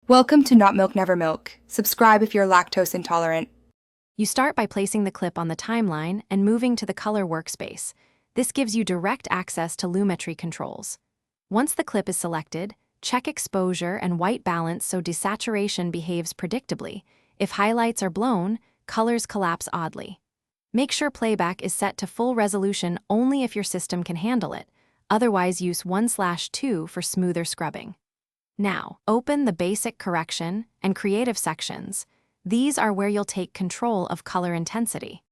Welcome to Not Milk Never Milk. Subscribe if you're lactose intolerant. You start by placing the clip on the timeline and moving to the color workspace. This gives you direct access to Lumetri controls. Once the clip is selected, check exposure and white balance so desaturation behaves predictably. If highlights are blown, colors collapse oddly. Make sure playback is set to full resolution only if your system can handle it. Otherwise, use 1/2 for smoother scrubbing. Now, open the Basic Correction and Creative sections. These are where you'll take control of color intensity.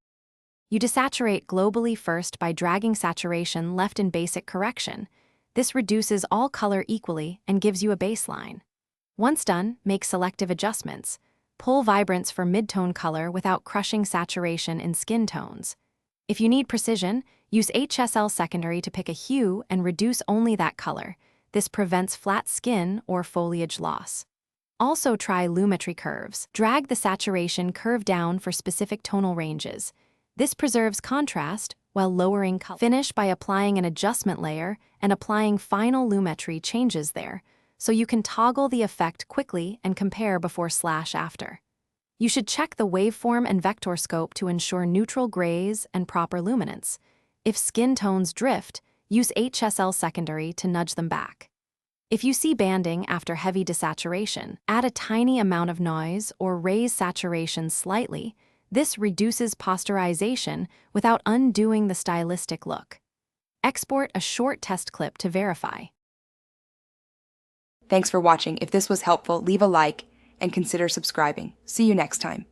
You desaturate globally first by dragging saturation left in Basic Correction. This reduces all color equally and gives you a baseline. Once done, make selective adjustments. Pull vibrance for mid-tone color without crushing saturation in skin tones. If you need precision, use HSL secondary to pick a hue and reduce only that color. This prevents flat skin or foliage loss. Also try Lumetri curves. Drag the saturation curve down for specific tonal ranges. This preserves contrast while lowering color. Finish by applying an adjustment layer and applying final Lumetri changes there, so you can toggle the effect quickly and compare before/after. You should check the waveform and vector scope to ensure neutral grays and proper luminance. If skin tones drift, use HSL secondary to nudge them back. If you see banding after heavy desaturation, add a tiny amount of noise or raise saturation slightly. This reduces posterization without undoing the stylistic look. Export a short test clip to verify. Thanks for watching. If this was helpful, leave a like and consider subscribing. See you next time.